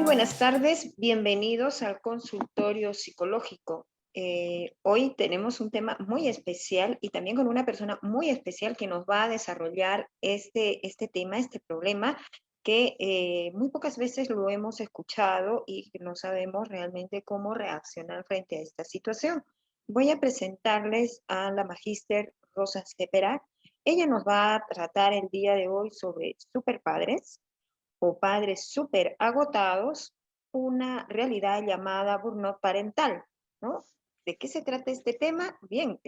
Muy buenas tardes, bienvenidos al consultorio psicológico. Hoy tenemos un tema muy especial y también con una persona muy especial que nos va a desarrollar este tema, este problema, que muy pocas veces lo hemos escuchado y no sabemos realmente cómo reaccionar frente a esta situación. Voy a presentarles a la magíster Rosa Cepera. Ella nos va a tratar el día de hoy sobre superpadres o padres súper agotados, una realidad llamada burnout parental, ¿no? ¿De qué se trata este tema? Bien,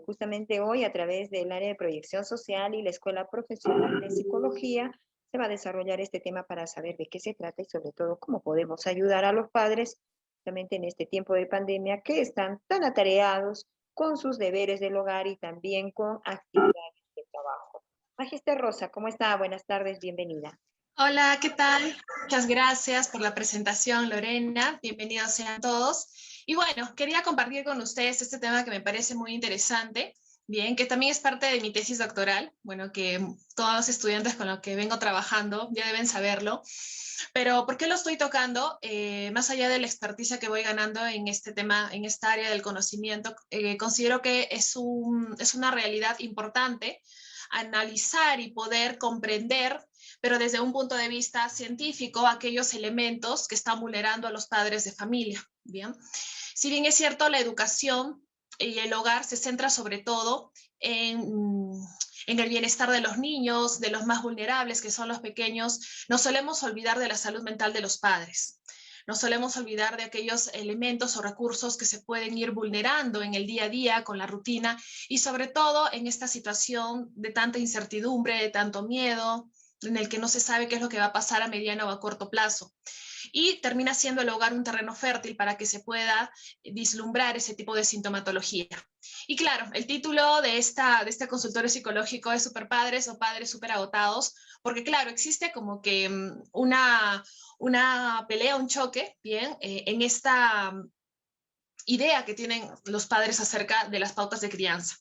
justamente hoy a través del área de proyección social y la Escuela Profesional de Psicología se va a desarrollar este tema para saber de qué se trata y sobre todo cómo podemos ayudar a los padres justamente en este tiempo de pandemia que están tan atareados con sus deberes del hogar y también con actividades de trabajo. Magister Rosa, ¿cómo está? Buenas tardes, bienvenida. Hola, ¿qué tal? Muchas gracias por la presentación, Lorena. Bienvenidos sean todos. Y bueno, quería compartir con ustedes este tema que me parece muy interesante, bien, que también es parte de mi tesis doctoral, bueno, que todos los estudiantes con los que vengo trabajando ya deben saberlo. Pero ¿por qué lo estoy tocando? Más allá de la experticia que voy ganando en este tema, en esta área del conocimiento, considero que es una realidad importante analizar y poder comprender, pero desde un punto de vista científico, aquellos elementos que están vulnerando a los padres de familia. Bien, si bien es cierto, la educación y el hogar se centra sobre todo en el bienestar de los niños, de los más vulnerables, que son los pequeños, nos solemos olvidar de la salud mental de los padres. Nos solemos olvidar de aquellos elementos o recursos que se pueden ir vulnerando en el día a día con la rutina y sobre todo en esta situación de tanta incertidumbre, de tanto miedo, en el que no se sabe qué es lo que va a pasar a mediano o a corto plazo. Y termina siendo el hogar un terreno fértil para que se pueda vislumbrar ese tipo de sintomatología. Y claro, el título de este consultorio psicológico es Superpadres o Padres Superagotados, porque claro, existe como que una pelea, un choque, bien, en esta idea que tienen los padres acerca de las pautas de crianza.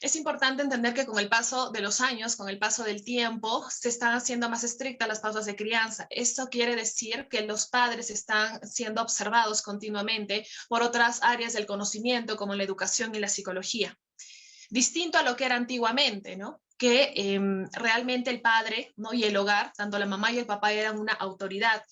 Es importante entender que con el paso de los años, con el paso del tiempo, se están haciendo más estrictas las pautas de crianza. Esto quiere decir que los padres están siendo observados continuamente por otras áreas del conocimiento, como la educación y la psicología. Distinto a lo que era antiguamente, ¿no? Que realmente el padre, ¿no? Y el hogar, tanto la mamá y el papá eran una autoridad.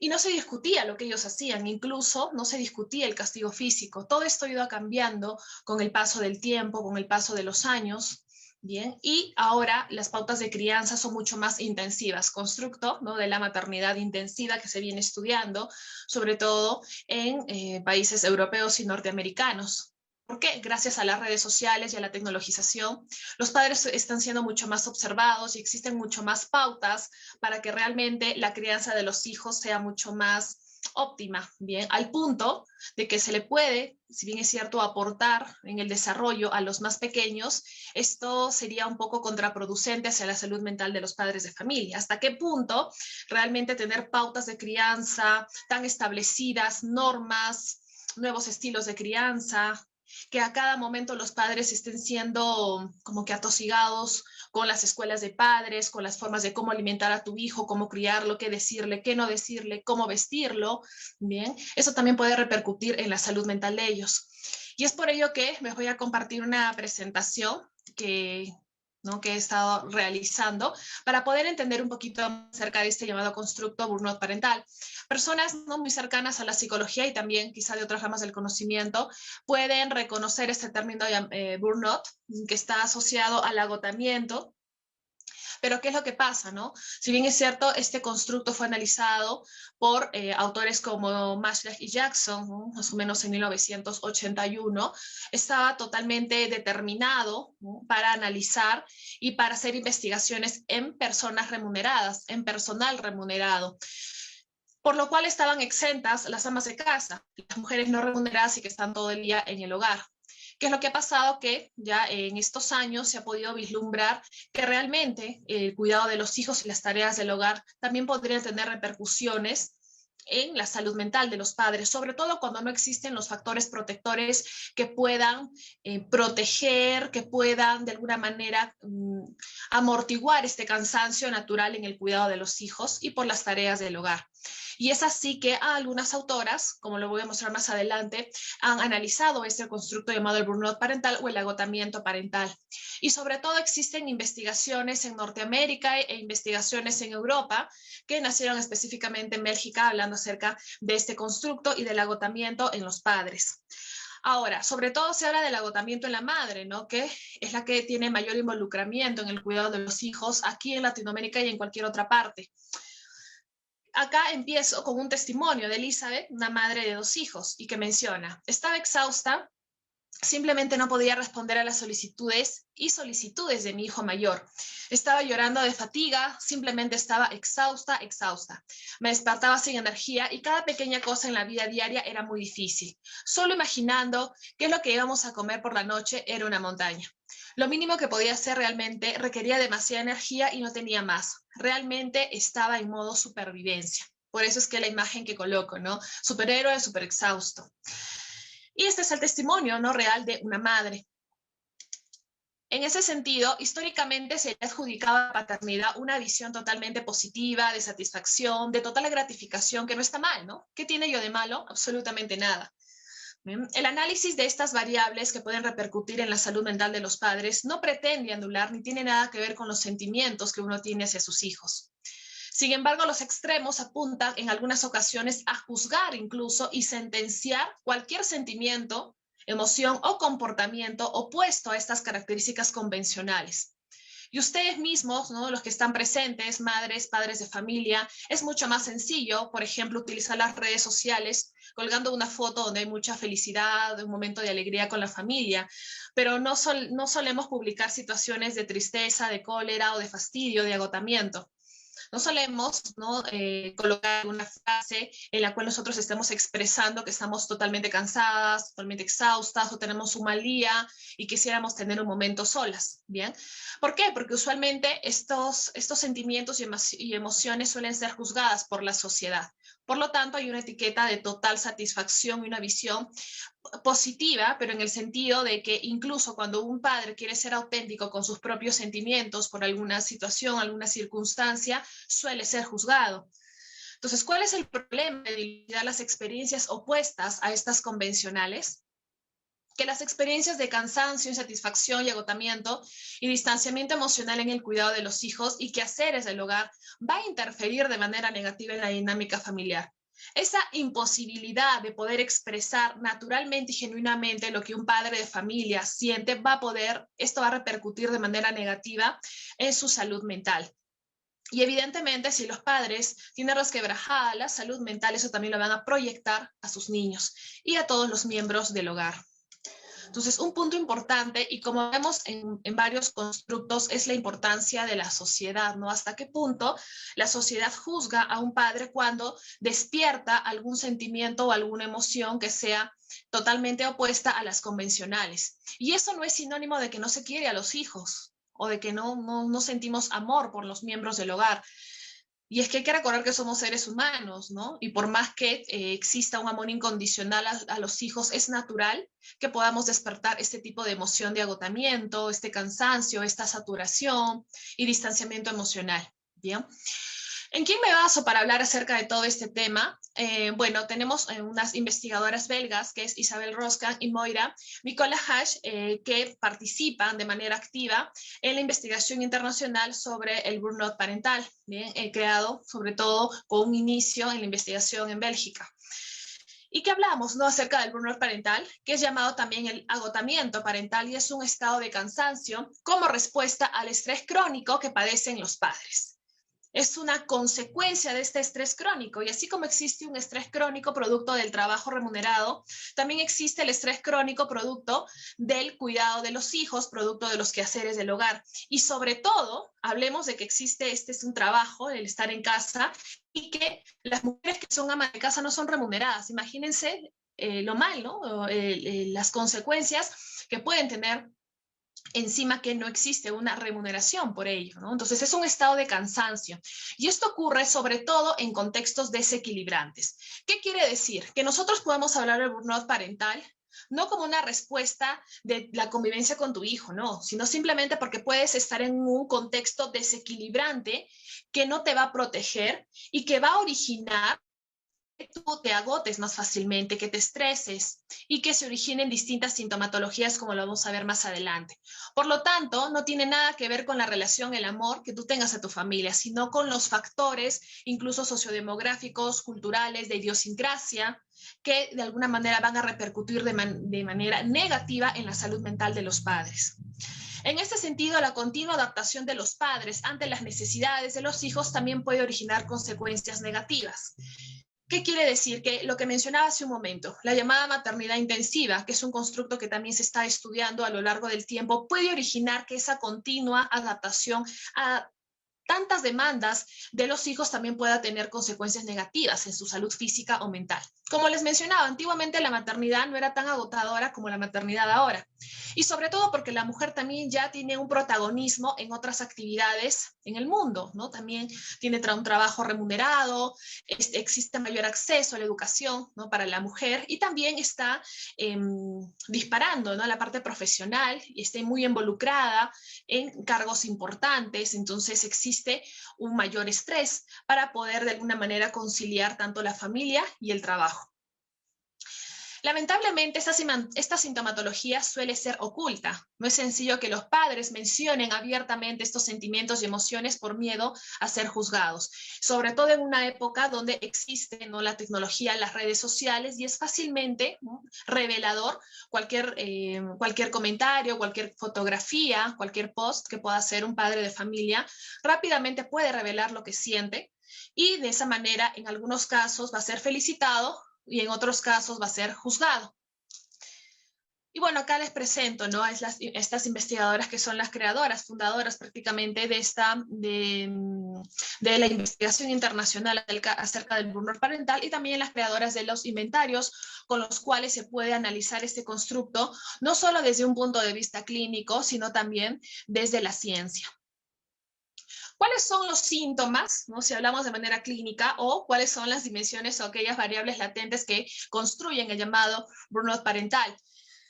Y no se discutía lo que ellos hacían, incluso no se discutía el castigo físico. Todo esto ha ido cambiando con el paso del tiempo, con el paso de los años. Bien, y ahora las pautas de crianza son mucho más intensivas, constructo, ¿no? De la maternidad intensiva que se viene estudiando, sobre todo en países europeos y norteamericanos. ¿Por qué? Gracias a las redes sociales y a la tecnologización, los padres están siendo mucho más observados y existen mucho más pautas para que realmente la crianza de los hijos sea mucho más óptima, bien, al punto de que se le puede, si bien es cierto, aportar en el desarrollo a los más pequeños, esto sería un poco contraproducente hacia la salud mental de los padres de familia. ¿Hasta qué punto realmente tener pautas de crianza tan establecidas, normas, nuevos estilos de crianza, que a cada momento los padres estén siendo como que atosigados con las escuelas de padres, con las formas de cómo alimentar a tu hijo, cómo criarlo, qué decirle, qué no decirle, cómo vestirlo, bien, eso también puede repercutir en la salud mental de ellos. Y es por ello que les voy a compartir una presentación que, ¿no? que he estado realizando para poder entender un poquito acerca de este llamado constructo burnout parental. Personas no muy cercanas a la psicología y también quizá de otras ramas del conocimiento pueden reconocer este término burnout, que está asociado al agotamiento. Pero ¿qué es lo que pasa, no? Si bien es cierto, este constructo fue analizado por autores como Maslach y Jackson, ¿no? Más o menos en 1981, estaba totalmente determinado, ¿no? Para analizar y para hacer investigaciones en personas remuneradas, en personal remunerado, por lo cual estaban exentas las amas de casa, las mujeres no remuneradas y que están todo el día en el hogar. ¿Qué es lo que ha pasado? Que ya en estos años se ha podido vislumbrar que realmente el cuidado de los hijos y las tareas del hogar también podrían tener repercusiones en la salud mental de los padres, sobre todo cuando no existen los factores protectores que puedan proteger, que puedan de alguna manera amortiguar este cansancio natural en el cuidado de los hijos y por las tareas del hogar. Y es así que algunas autoras, como lo voy a mostrar más adelante, han analizado este constructo llamado el burnout parental o el agotamiento parental. Y sobre todo existen investigaciones en Norteamérica e investigaciones en Europa que nacieron específicamente en Bélgica hablando acerca de este constructo y del agotamiento en los padres. Ahora, sobre todo se habla del agotamiento en la madre, ¿no? Que es la que tiene mayor involucramiento en el cuidado de los hijos aquí en Latinoamérica y en cualquier otra parte. Acá empiezo con un testimonio de Elizabeth, una madre de 2 hijos, y que menciona: estaba exhausta, simplemente no podía responder a las solicitudes de mi hijo mayor. Estaba llorando de fatiga, simplemente estaba exhausta. Me despertaba sin energía y cada pequeña cosa en la vida diaria era muy difícil. Solo imaginando qué es lo que íbamos a comer por la noche era una montaña. Lo mínimo que podía hacer realmente requería demasiada energía y no tenía más. Realmente estaba en modo supervivencia. Por eso es que la imagen que coloco, ¿no? Superhéroe, super exhausto. Y este es el testimonio, ¿no?, real de una madre. En ese sentido, históricamente se le ha adjudicado a la paternidad una visión totalmente positiva, de satisfacción, de total gratificación, que no está mal, ¿no? ¿Qué tiene yo de malo? Absolutamente nada. El análisis de estas variables que pueden repercutir en la salud mental de los padres no pretende anular ni tiene nada que ver con los sentimientos que uno tiene hacia sus hijos. Sin embargo, los extremos apuntan en algunas ocasiones a juzgar incluso y sentenciar cualquier sentimiento, emoción o comportamiento opuesto a estas características convencionales. Y ustedes mismos, ¿no?, los que están presentes, madres, padres de familia, es mucho más sencillo, por ejemplo, utilizar las redes sociales colgando una foto donde hay mucha felicidad, un momento de alegría con la familia, pero no solemos publicar situaciones de tristeza, de cólera o de fastidio, de agotamiento. No solemos, ¿no?, colocar una frase en la cual nosotros estemos expresando que estamos totalmente cansadas, totalmente exhaustas o tenemos un mal día y quisiéramos tener un momento solas, ¿bien? ¿Por qué? Porque usualmente estos sentimientos y emociones suelen ser juzgadas por la sociedad. Por lo tanto, hay una etiqueta de total satisfacción y una visión positiva, pero en el sentido de que incluso cuando un padre quiere ser auténtico con sus propios sentimientos por alguna situación, alguna circunstancia, suele ser juzgado. Entonces, ¿cuál es el problema de dilucidar las experiencias opuestas a estas convencionales? Que las experiencias de cansancio, insatisfacción y agotamiento y distanciamiento emocional en el cuidado de los hijos y quehaceres del hogar va a interferir de manera negativa en la dinámica familiar. Esa imposibilidad de poder expresar naturalmente y genuinamente lo que un padre de familia siente esto va a repercutir de manera negativa en su salud mental. Y evidentemente, si los padres tienen resquebrajada la salud mental, eso también lo van a proyectar a sus niños y a todos los miembros del hogar. Entonces, un punto importante, y como vemos en varios constructos, es la importancia de la sociedad, ¿no? Hasta qué punto la sociedad juzga a un padre cuando despierta algún sentimiento o alguna emoción que sea totalmente opuesta a las convencionales. Y eso no es sinónimo de que no se quiere a los hijos o de que no sentimos amor por los miembros del hogar. Y es que hay que recordar que somos seres humanos, ¿no? Y por más que exista un amor incondicional a los hijos, es natural que podamos despertar este tipo de emoción de agotamiento, este cansancio, esta saturación y distanciamiento emocional, ¿bien? ¿En quién me baso para hablar acerca de todo este tema? Bueno, tenemos unas investigadoras belgas, que es Isabel Roskan y Moira Mikola-Hash, que participan de manera activa en la investigación internacional sobre el burnout parental, ¿bien? Creado sobre todo con un inicio en la investigación en Bélgica. ¿Y qué hablamos, no, acerca del burnout parental, que es llamado también el agotamiento parental y es un estado de cansancio como respuesta al estrés crónico que padecen los padres? Es una consecuencia de este estrés crónico. Y así como existe un estrés crónico producto del trabajo remunerado, también existe el estrés crónico producto del cuidado de los hijos, producto de los quehaceres del hogar. Y sobre todo, hablemos de que este es un trabajo, el estar en casa, y que las mujeres que son amas de casa no son remuneradas. Imagínense lo mal, ¿no? Las consecuencias que pueden tener encima que no existe una remuneración por ello, ¿no? Entonces es un estado de cansancio. Y esto ocurre sobre todo en contextos desequilibrantes. ¿Qué quiere decir? Que nosotros podemos hablar del burnout parental no como una respuesta de la convivencia con tu hijo, no, sino simplemente porque puedes estar en un contexto desequilibrante que no te va a proteger y que va a originar que tú te agotes más fácilmente, que te estreses y que se originen distintas sintomatologías como lo vamos a ver más adelante. Por lo tanto, no tiene nada que ver con la relación, el amor que tú tengas a tu familia, sino con los factores, incluso sociodemográficos, culturales, de idiosincrasia, que de alguna manera van a repercutir de manera negativa en la salud mental de los padres. En este sentido, la continua adaptación de los padres ante las necesidades de los hijos también puede originar consecuencias negativas. ¿Qué quiere decir? Que lo que mencionaba hace un momento, la llamada maternidad intensiva, que es un constructo que también se está estudiando a lo largo del tiempo, puede originar que esa continua adaptación a tantas demandas de los hijos también pueda tener consecuencias negativas en su salud física o mental. Como les mencionaba, antiguamente la maternidad no era tan agotadora como la maternidad ahora. Y sobre todo porque la mujer también ya tiene un protagonismo en otras actividades en el mundo, ¿no? También tiene un trabajo remunerado, existe mayor acceso a la educación, ¿no? Para la mujer y también está disparando, ¿no? La parte profesional y está muy involucrada en cargos importantes, entonces existe un mayor estrés para poder de alguna manera conciliar tanto la familia y el trabajo. Lamentablemente, esta sintomatología suele ser oculta. No es sencillo que los padres mencionen abiertamente estos sentimientos y emociones por miedo a ser juzgados, sobre todo en una época donde existe, ¿no?, la tecnología, las redes sociales, y es fácilmente, ¿no?, revelador cualquier comentario, cualquier fotografía, cualquier post que pueda hacer un padre de familia, rápidamente puede revelar lo que siente y de esa manera, en algunos casos, va a ser felicitado y en otros casos va a ser juzgado. Y bueno, acá les presento, ¿no?, estas investigadoras que son las creadoras, fundadoras prácticamente de la investigación internacional acerca del burnout parental, y también las creadoras de los inventarios con los cuales se puede analizar este constructo, no solo desde un punto de vista clínico, sino también desde la ciencia. ¿Cuáles son los síntomas, ¿no?, si hablamos de manera clínica, o cuáles son las dimensiones o aquellas variables latentes que construyen el llamado burnout parental?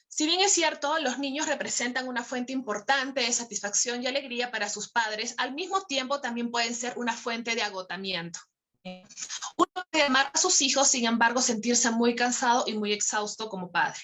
Si bien es cierto, los niños representan una fuente importante de satisfacción y alegría para sus padres, al mismo tiempo también pueden ser una fuente de agotamiento. Uno puede amar a sus hijos, sin embargo, sentirse muy cansado y muy exhausto como padre.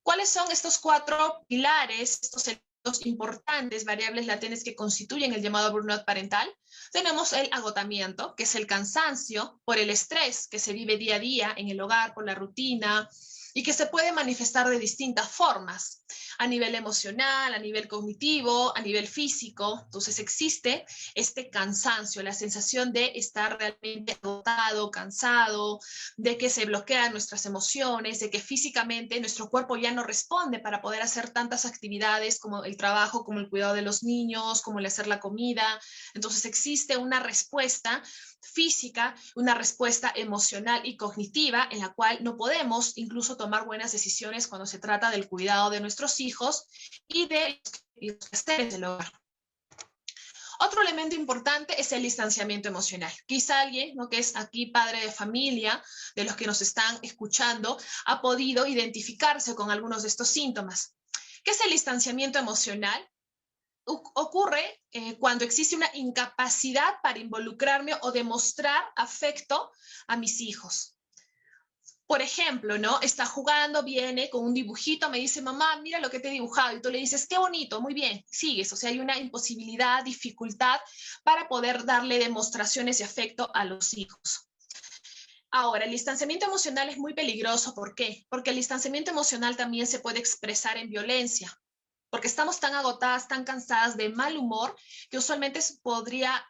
¿Cuáles son estos 4 pilares, estos elementos importantes, variables latentes que constituyen el llamado burnout parental? Tenemos el agotamiento, que es el cansancio por el estrés que se vive día a día en el hogar, por la rutina, y que se puede manifestar de distintas formas, a nivel emocional, a nivel cognitivo, a nivel físico. Entonces existe este cansancio, la sensación de estar realmente agotado, cansado, de que se bloquean nuestras emociones, de que físicamente nuestro cuerpo ya no responde para poder hacer tantas actividades como el trabajo, como el cuidado de los niños, como el hacer la comida. Entonces existe una respuesta física, una respuesta emocional y cognitiva en la cual no podemos incluso tomar buenas decisiones cuando se trata del cuidado de nuestros hijos y de los quehaceres del hogar. Otro elemento importante es el distanciamiento emocional. Quizá alguien, ¿no?, que es aquí padre de familia, de los que nos están escuchando, ha podido identificarse con algunos de estos síntomas. ¿Qué es el distanciamiento emocional? Ocurre cuando existe una incapacidad para involucrarme o demostrar afecto a mis hijos. Por ejemplo, ¿no?, está jugando, viene con un dibujito, me dice, mamá, mira lo que te he dibujado, y tú le dices, qué bonito, muy bien, sigues. O sea, hay una imposibilidad, dificultad para poder darle demostraciones de afecto a los hijos. Ahora, el distanciamiento emocional es muy peligroso. ¿Por qué? Porque el distanciamiento emocional también se puede expresar en violencia, porque estamos tan agotadas, tan cansadas, de mal humor, que usualmente podría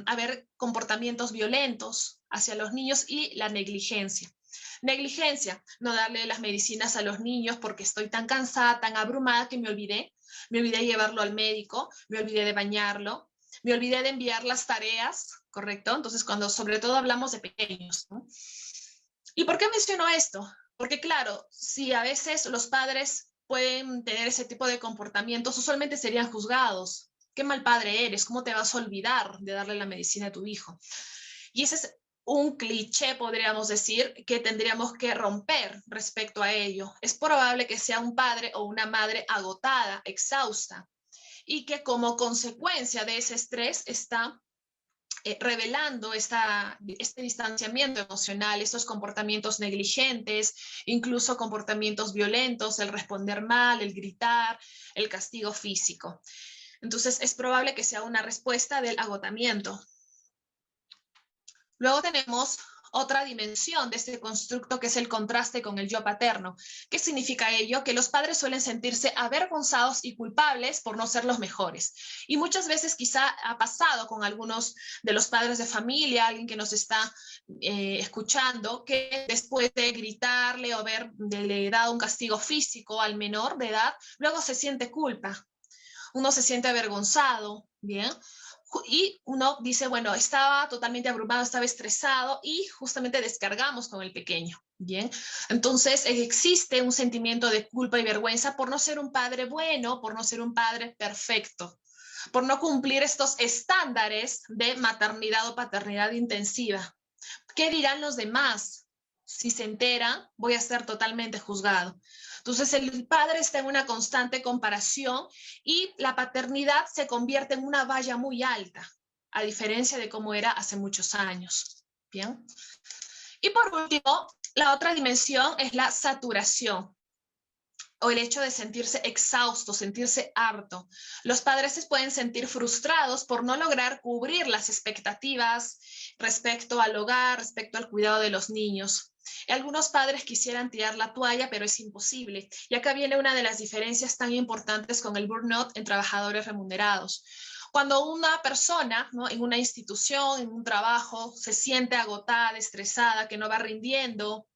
haber comportamientos violentos hacia los niños. Y la negligencia. Negligencia, no darle las medicinas a los niños porque estoy tan cansada, tan abrumada que me olvidé de llevarlo al médico, me olvidé de bañarlo, me olvidé de enviar las tareas, ¿correcto? Entonces, cuando sobre todo hablamos de pequeños, ¿no? ¿Y por qué menciono esto? Porque claro, si a veces los padres pueden tener ese tipo de comportamientos, usualmente serían juzgados. Qué mal padre eres, ¿cómo te vas a olvidar de darle la medicina a tu hijo? Y ese es un cliché, podríamos decir, que tendríamos que romper respecto a ello. Es probable que sea un padre o una madre agotada, exhausta, y que como consecuencia de ese estrés está revelando este distanciamiento emocional, estos comportamientos negligentes, incluso comportamientos violentos, el responder mal, el gritar, el castigo físico. Entonces, es probable que sea una respuesta del agotamiento. Luego tenemos otra dimensión de este constructo, que es el contraste con el yo paterno. ¿Qué significa ello? Que los padres suelen sentirse avergonzados y culpables por no ser los mejores. Y muchas veces quizá ha pasado con algunos de los padres de familia, alguien que nos está escuchando, que después de gritarle o haberle dado un castigo físico al menor de edad, luego se siente culpa. Uno se siente avergonzado, ¿bien? Y uno dice, bueno, estaba totalmente abrumado, estaba estresado y justamente descargamos con el pequeño, ¿bien? Entonces existe un sentimiento de culpa y vergüenza por no ser un padre bueno, por no ser un padre perfecto, por no cumplir estos estándares de maternidad o paternidad intensiva. ¿Qué dirán los demás? Si se enteran, voy a ser totalmente juzgado. Entonces el padre está en una constante comparación y la paternidad se convierte en una valla muy alta, a diferencia de cómo era hace muchos años. Bien. Y por último, la otra dimensión es la saturación, o el hecho de sentirse exhausto, sentirse harto. Los padres se pueden sentir frustrados por no lograr cubrir las expectativas respecto al hogar, respecto al cuidado de los niños. Algunos padres quisieran tirar la toalla, pero es imposible. Y acá viene una de las diferencias tan importantes con el burnout en trabajadores remunerados. Cuando una persona, ¿no?, en una institución, en un trabajo, se siente agotada, estresada, que no va rindiendo,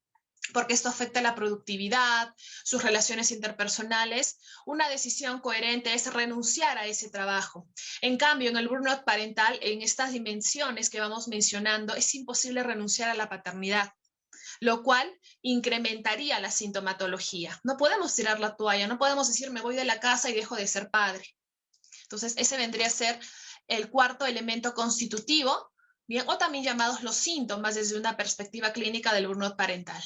porque esto afecta la productividad, sus relaciones interpersonales, una decisión coherente es renunciar a ese trabajo. En cambio, en el burnout parental, en estas dimensiones que vamos mencionando, es imposible renunciar a la paternidad, lo cual incrementaría la sintomatología. No podemos tirar la toalla, no podemos decir me voy de la casa y dejo de ser padre. Entonces, ese vendría a ser el cuarto elemento constitutivo, bien, o también llamados los síntomas desde una perspectiva clínica del burnout parental.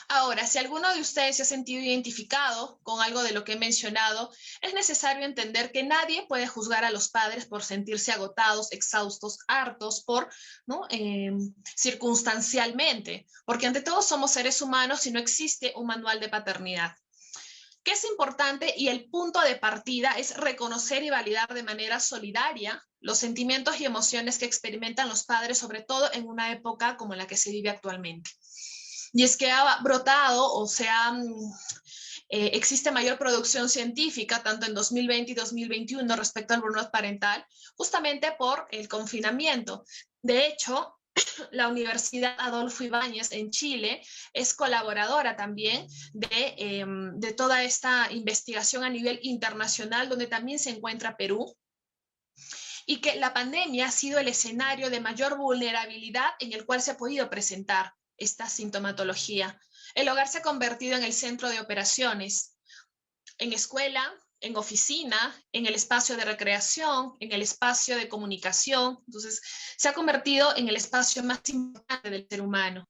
Ahora, si alguno de ustedes se ha sentido identificado con algo de lo que he mencionado, es necesario entender que nadie puede juzgar a los padres por sentirse agotados, exhaustos, hartos, ¿no?, circunstancialmente, porque ante todo somos seres humanos y no existe un manual de paternidad. ¿Qué es importante? Y el punto de partida es reconocer y validar de manera solidaria los sentimientos y emociones que experimentan los padres, sobre todo en una época como la que se vive actualmente. Y es que ha brotado, o sea, existe mayor producción científica, tanto en 2020 y 2021, respecto al burnout parental, justamente por el confinamiento. De hecho, la Universidad Adolfo Ibáñez en Chile es colaboradora también de toda esta investigación a nivel internacional, donde también se encuentra Perú, y que la pandemia ha sido el escenario de mayor vulnerabilidad en el cual se ha podido presentar esta sintomatología. El hogar se ha convertido en el centro de operaciones, en escuela, en oficina, en el espacio de recreación, en el espacio de comunicación. Entonces, se ha convertido en el espacio más importante del ser humano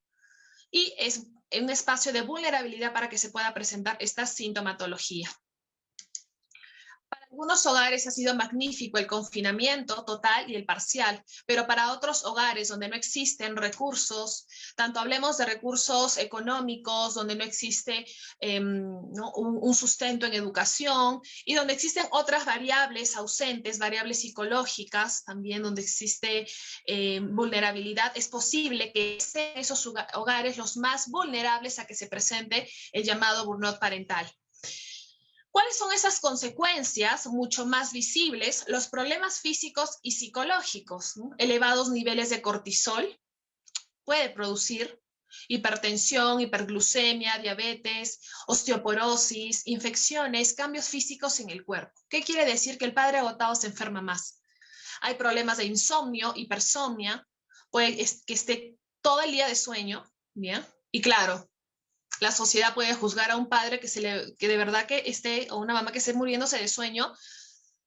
y es un espacio de vulnerabilidad para que se pueda presentar esta sintomatología. Para algunos hogares ha sido magnífico el confinamiento total y el parcial, pero para otros hogares donde no existen recursos, tanto hablemos de recursos económicos, donde no existe ¿no?, un sustento en educación, y donde existen otras variables ausentes, variables psicológicas, también donde existe vulnerabilidad, es posible que sean esos hogares los más vulnerables a que se presente el llamado burnout parental. ¿Cuáles son esas consecuencias mucho más visibles? Los problemas físicos y psicológicos, ¿no? Elevados niveles de cortisol puede producir hipertensión, hiperglucemia, diabetes, osteoporosis, infecciones, cambios físicos en el cuerpo. ¿Qué quiere decir? Que el padre agotado se enferma más. Hay problemas de insomnio, hipersomnia, puede que esté todo el día de sueño, ¿bien? Y claro, la sociedad puede juzgar a un padre que de verdad que esté, o una mamá que esté muriéndose de sueño,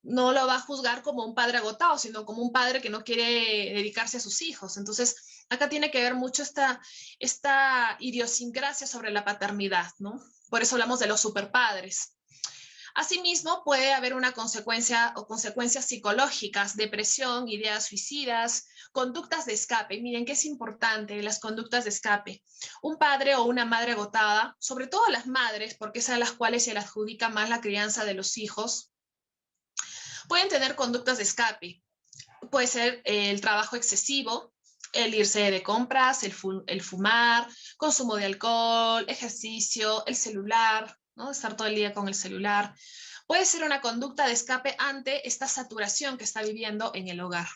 no lo va a juzgar como un padre agotado, sino como un padre que no quiere dedicarse a sus hijos. Entonces, acá tiene que ver mucho esta idiosincrasia sobre la paternidad, ¿no? Por eso hablamos de los superpadres. Asimismo, puede haber una consecuencia o consecuencias psicológicas, depresión, ideas suicidas, conductas de escape. Miren qué es importante las conductas de escape. Un padre o una madre agotada, sobre todo las madres, porque es a las cuales se le adjudica más la crianza de los hijos, pueden tener conductas de escape. Puede ser el trabajo excesivo, el irse de compras, el fumar, consumo de alcohol, ejercicio, el celular, ¿no? Estar todo el día con el celular. Puede ser una conducta de escape ante esta saturación que está viviendo en el hogar.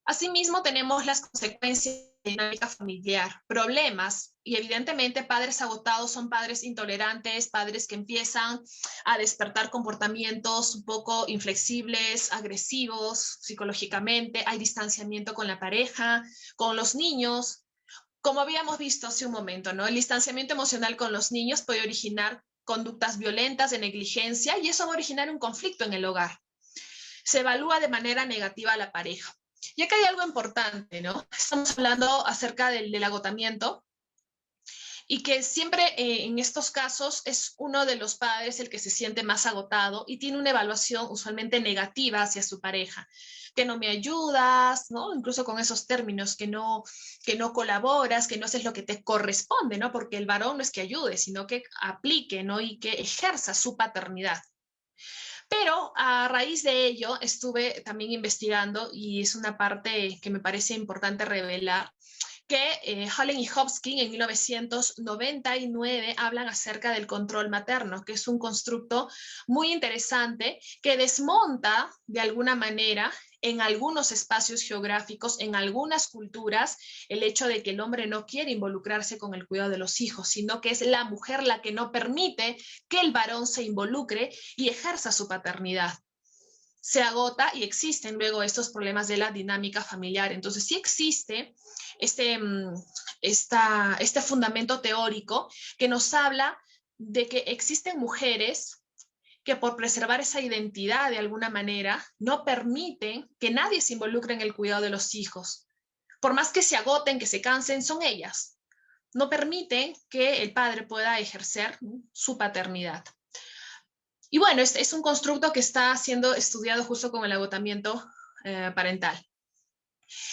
Asimismo, tenemos las consecuencias de la dinámica familiar, problemas, y evidentemente padres agotados son padres intolerantes, padres que empiezan a despertar comportamientos un poco inflexibles, agresivos psicológicamente, hay distanciamiento con la pareja, con los niños, como habíamos visto hace un momento, ¿no? El distanciamiento emocional con los niños puede originar conductas violentas de negligencia y eso va a originar un conflicto en el hogar. Se evalúa de manera negativa a la pareja. Y acá hay algo importante, ¿no? Estamos hablando acerca del agotamiento y que siempre en estos casos es uno de los padres el que se siente más agotado y tiene una evaluación usualmente negativa hacia su pareja, que no me ayudas, ¿no? Incluso con esos términos, que no colaboras, que no haces lo que te corresponde, ¿no? Porque el varón no es que ayude, sino que aplique, ¿no? Y que ejerza su paternidad. Pero a raíz de ello estuve también investigando y es una parte que me parece importante revelar, que Hallen y Hopkins en 1999 hablan acerca del control materno, que es un constructo muy interesante que desmonta de alguna manera en algunos espacios geográficos, en algunas culturas, el hecho de que el hombre no quiere involucrarse con el cuidado de los hijos, sino que es la mujer la que no permite que el varón se involucre y ejerza su paternidad. Se agota y existen luego estos problemas de la dinámica familiar. Entonces sí existe este, este fundamento teórico que nos habla de que existen mujeres que por preservar esa identidad de alguna manera no permiten que nadie se involucre en el cuidado de los hijos. Por más que se agoten, que se cansen, son ellas. No permiten que el padre pueda ejercer su paternidad. Y bueno, es un constructo que está siendo estudiado justo con el agotamiento parental.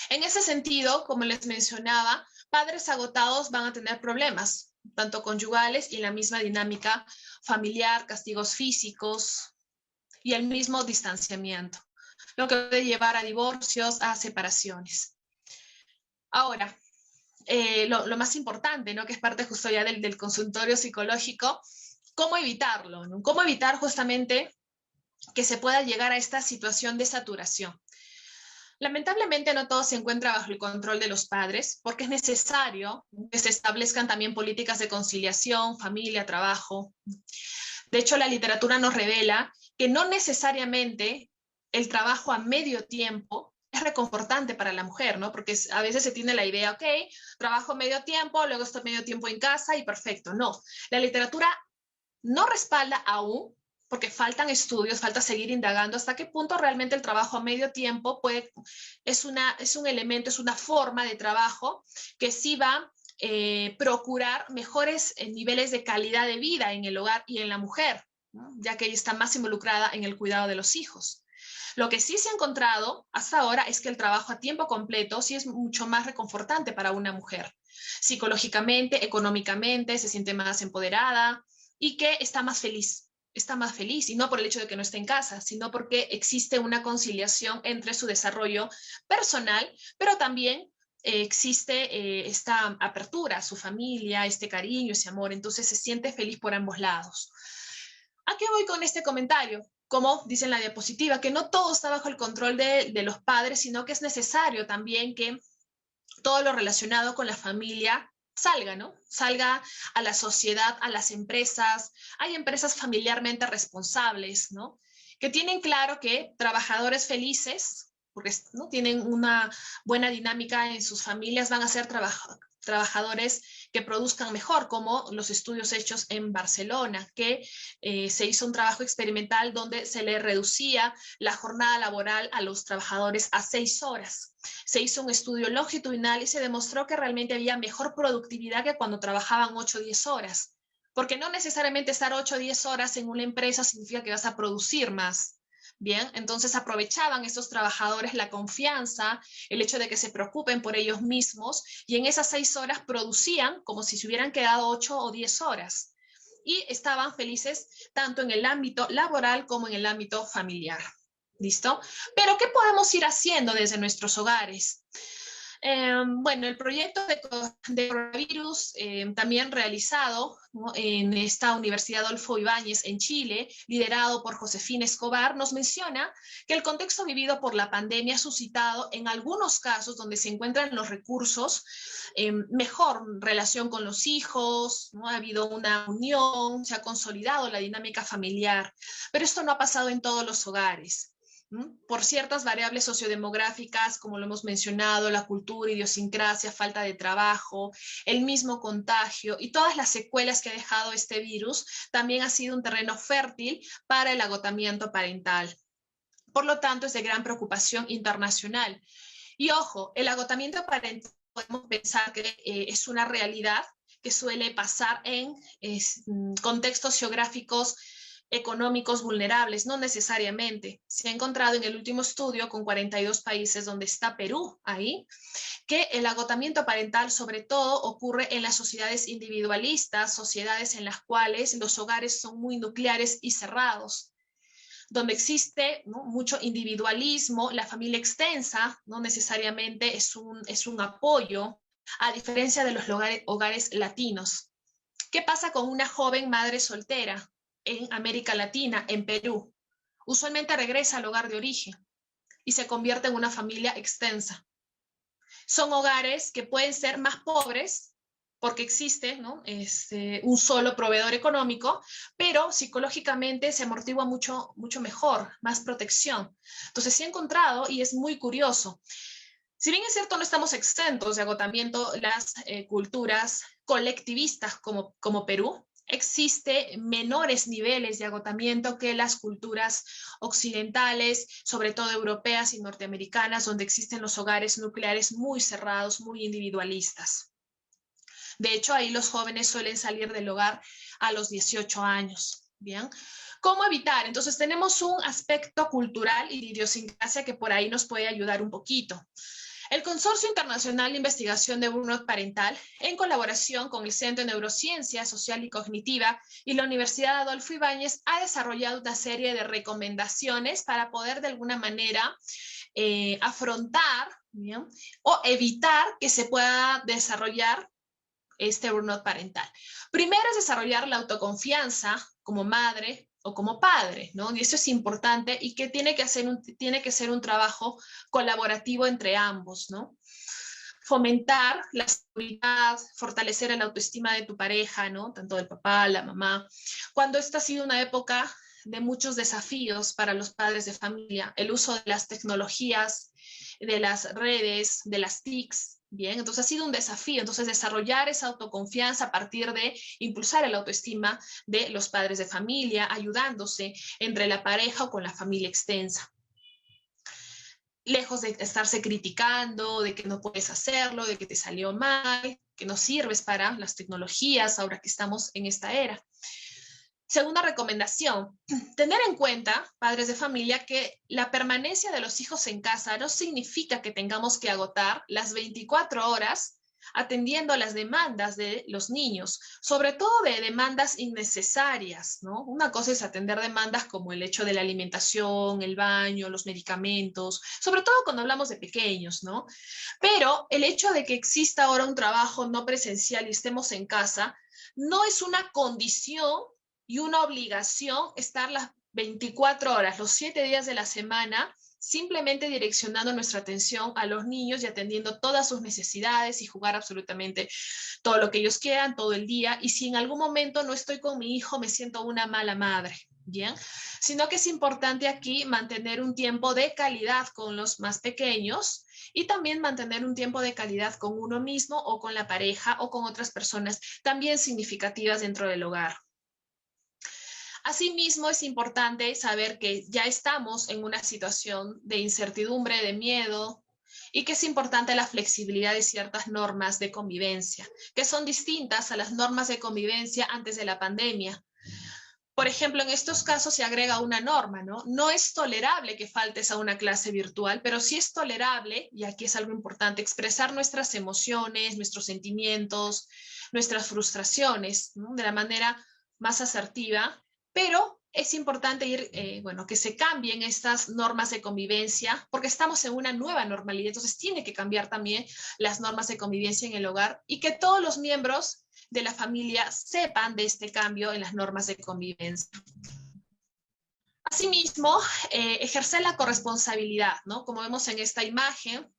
En ese sentido, como les mencionaba, padres agotados van a tener problemas, tanto conyugales y la misma dinámica familiar, castigos físicos y el mismo distanciamiento, lo que puede llevar a divorcios, a separaciones. Ahora, lo más importante, ¿no? Que es parte justo ya del consultorio psicológico, ¿cómo evitarlo? ¿No? ¿Cómo evitar justamente que se pueda llegar a esta situación de saturación? Lamentablemente no todo se encuentra bajo el control de los padres, porque es necesario que se establezcan también políticas de conciliación, familia, trabajo. De hecho, la literatura nos revela que no necesariamente el trabajo a medio tiempo es reconfortante para la mujer, ¿no? Porque a veces se tiene la idea, ok, trabajo medio tiempo, luego estoy medio tiempo en casa y perfecto. No, la literatura no respalda aún, porque faltan estudios, falta seguir indagando hasta qué punto realmente el trabajo a medio tiempo es un elemento, es una forma de trabajo que sí va a procurar mejores niveles de calidad de vida en el hogar y en la mujer, ¿no? Ya que ella está más involucrada en el cuidado de los hijos. Lo que sí se ha encontrado hasta ahora es que el trabajo a tiempo completo sí es mucho más reconfortante para una mujer. Psicológicamente, económicamente, se siente más empoderada y que está más feliz, y no por el hecho de que no esté en casa, sino porque existe una conciliación entre su desarrollo personal, pero también existe esta apertura a su familia, este cariño, ese amor, entonces se siente feliz por ambos lados. ¿A qué voy con este comentario? Como dice en la diapositiva, que no todo está bajo el control de los padres, sino que es necesario también que todo lo relacionado con la familia salga, ¿no? Salga a la sociedad, a las empresas. Hay empresas familiarmente responsables, ¿no? Que tienen claro que trabajadores felices, porque ¿no? tienen una buena dinámica en sus familias, van a ser trabajadores que produzcan mejor, como los estudios hechos en Barcelona, que se hizo un trabajo experimental donde se le reducía la jornada laboral a los trabajadores a 6 horas. Se hizo un estudio longitudinal y se demostró que realmente había mejor productividad que cuando trabajaban 8 o 10 horas. Porque no necesariamente estar 8 o 10 horas en una empresa significa que vas a producir más. Bien, entonces aprovechaban estos trabajadores la confianza, el hecho de que se preocupen por ellos mismos, y en esas 6 horas producían como si se hubieran quedado 8 o 10 horas. Y estaban felices tanto en el ámbito laboral como en el ámbito familiar. ¿Listo? Pero ¿qué podemos ir haciendo desde nuestros hogares? Bueno, el proyecto de coronavirus también realizado, ¿no?, en esta Universidad Adolfo Ibáñez en Chile, liderado por Josefina Escobar, nos menciona que el contexto vivido por la pandemia ha suscitado en algunos casos donde se encuentran los recursos, mejor relación con los hijos, ¿no? Ha habido una unión, se ha consolidado la dinámica familiar, pero esto no ha pasado en todos los hogares. Por ciertas variables sociodemográficas, como lo hemos mencionado, la cultura, idiosincrasia, falta de trabajo, el mismo contagio y todas las secuelas que ha dejado este virus, también ha sido un terreno fértil para el agotamiento parental. Por lo tanto, es de gran preocupación internacional. Y ojo, el agotamiento parental podemos pensar que es una realidad que suele pasar en contextos geográficos económicos vulnerables, no necesariamente. Se ha encontrado en el último estudio con 42 países, donde está Perú ahí, que el agotamiento parental sobre todo ocurre en las sociedades individualistas, sociedades en las cuales los hogares son muy nucleares y cerrados, donde existe, ¿no?, mucho individualismo. La familia extensa no necesariamente es un apoyo, a diferencia de los hogares latinos. ¿Qué pasa con una joven madre soltera en América Latina, en Perú? Usualmente regresa al hogar de origen y se convierte en una familia extensa. Son hogares que pueden ser más pobres porque existe, ¿no?, un solo proveedor económico, pero psicológicamente se amortigua mucho mejor, más protección. Entonces se ha encontrado, y es muy curioso, si bien es cierto no estamos exentos de agotamiento, las culturas colectivistas como Perú, existe menores niveles de agotamiento que las culturas occidentales, sobre todo europeas y norteamericanas, donde existen los hogares nucleares muy cerrados, muy individualistas. De hecho, ahí los jóvenes suelen salir del hogar a los 18 años. Bien, ¿cómo evitar? Entonces tenemos un aspecto cultural y de idiosincrasia que por ahí nos puede ayudar un poquito. El Consorcio Internacional de Investigación de Burnout Parental, en colaboración con el Centro de Neurociencia Social y Cognitiva y la Universidad Adolfo Ibáñez, ha desarrollado una serie de recomendaciones para poder de alguna manera afrontar, ¿bien?, o evitar que se pueda desarrollar este burnout parental. Primero es desarrollar la autoconfianza como madre o como padre, ¿no? Y eso es importante, y que tiene que ser un trabajo colaborativo entre ambos, ¿no? Fomentar la seguridad, fortalecer la autoestima de tu pareja, ¿no?, tanto del papá, la mamá. Cuando esta ha sido una época de muchos desafíos para los padres de familia, el uso de las tecnologías, de las redes, de las TICs, bien, entonces ha sido un desafío. Entonces desarrollar esa autoconfianza a partir de impulsar la autoestima de los padres de familia, ayudándose entre la pareja o con la familia extensa. Lejos de estarse criticando, de que no puedes hacerlo, de que te salió mal, que no sirves para las tecnologías ahora que estamos en esta era. Segunda recomendación, tener en cuenta, padres de familia, que la permanencia de los hijos en casa no significa que tengamos que agotar las 24 horas atendiendo a las demandas de los niños, sobre todo de demandas innecesarias, ¿no? Una cosa es atender demandas como el hecho de la alimentación, el baño, los medicamentos, sobre todo cuando hablamos de pequeños, ¿no? Pero el hecho de que exista ahora un trabajo no presencial y estemos en casa, no es una condición y una obligación estar las 24 horas, los 7 días de la semana, simplemente direccionando nuestra atención a los niños y atendiendo todas sus necesidades y jugar absolutamente todo lo que ellos quieran todo el día. Y si en algún momento no estoy con mi hijo, me siento una mala madre. Bien, sino que es importante aquí mantener un tiempo de calidad con los más pequeños y también mantener un tiempo de calidad con uno mismo o con la pareja o con otras personas también significativas dentro del hogar. Asimismo, es importante saber que ya estamos en una situación de incertidumbre, de miedo, y que es importante la flexibilidad de ciertas normas de convivencia, que son distintas a las normas de convivencia antes de la pandemia. Por ejemplo, en estos casos se agrega una norma, ¿no? No es tolerable que faltes a una clase virtual, pero sí es tolerable, y aquí es algo importante, expresar nuestras emociones, nuestros sentimientos, nuestras frustraciones, ¿no? De la manera más asertiva, pero es importante bueno, que se cambien estas normas de convivencia, porque estamos en una nueva normalidad, entonces tiene que cambiar también las normas de convivencia en el hogar y que todos los miembros de la familia sepan de este cambio en las normas de convivencia. Asimismo, ejercer la corresponsabilidad, ¿no? Como vemos en esta imagen,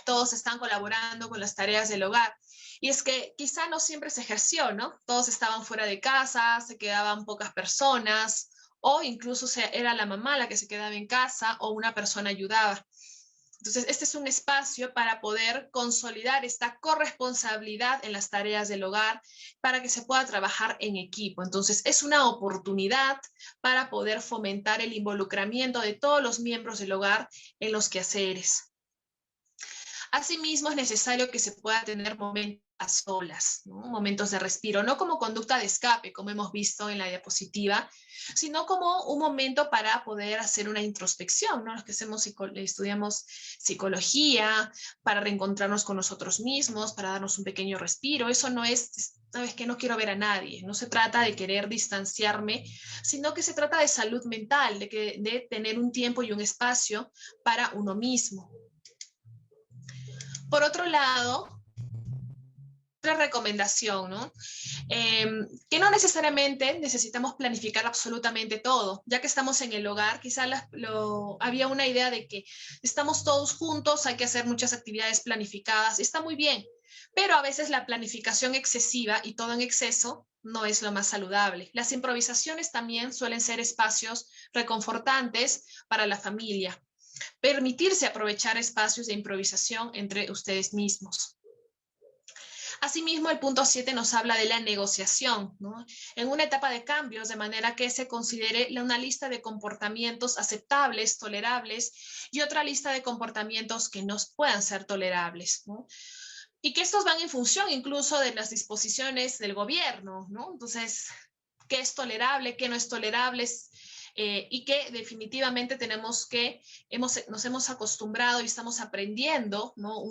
todos están colaborando con las tareas del hogar. Y es que quizá no siempre se ejerció, ¿no? Todos estaban fuera de casa, se quedaban pocas personas, o incluso era la mamá la que se quedaba en casa o una persona ayudaba. Entonces, este es un espacio para poder consolidar esta corresponsabilidad en las tareas del hogar, para que se pueda trabajar en equipo. Entonces, es una oportunidad para poder fomentar el involucramiento de todos los miembros del hogar en los quehaceres. Asimismo, es necesario que se pueda tener momentos a solas, ¿no? Momentos de respiro, no como conducta de escape, como hemos visto en la diapositiva, sino como un momento para poder hacer una introspección, ¿no? Los que estudiamos psicología, para reencontrarnos con nosotros mismos, para darnos un pequeño respiro. Eso no es, sabes que no quiero ver a nadie, no se trata de querer distanciarme, sino que se trata de salud mental, de tener un tiempo y un espacio para uno mismo. Por otro lado, otra recomendación, ¿no? Que no necesariamente necesitamos planificar absolutamente todo, ya que estamos en el hogar, quizá había una idea de que estamos todos juntos, hay que hacer muchas actividades planificadas, está muy bien, pero a veces la planificación excesiva y todo en exceso no es lo más saludable. Las improvisaciones también suelen ser espacios reconfortantes para la familia. Permitirse aprovechar espacios de improvisación entre ustedes mismos. Asimismo, el punto 7 nos habla de la negociación, ¿no? En una etapa de cambios, de manera que se considere una lista de comportamientos aceptables, tolerables, y otra lista de comportamientos que no puedan ser tolerables, ¿no? Y que estos van en función incluso de las disposiciones del gobierno, ¿no? Entonces, ¿qué es tolerable, qué no es tolerable? Y que definitivamente nos hemos acostumbrado y estamos aprendiendo, ¿no?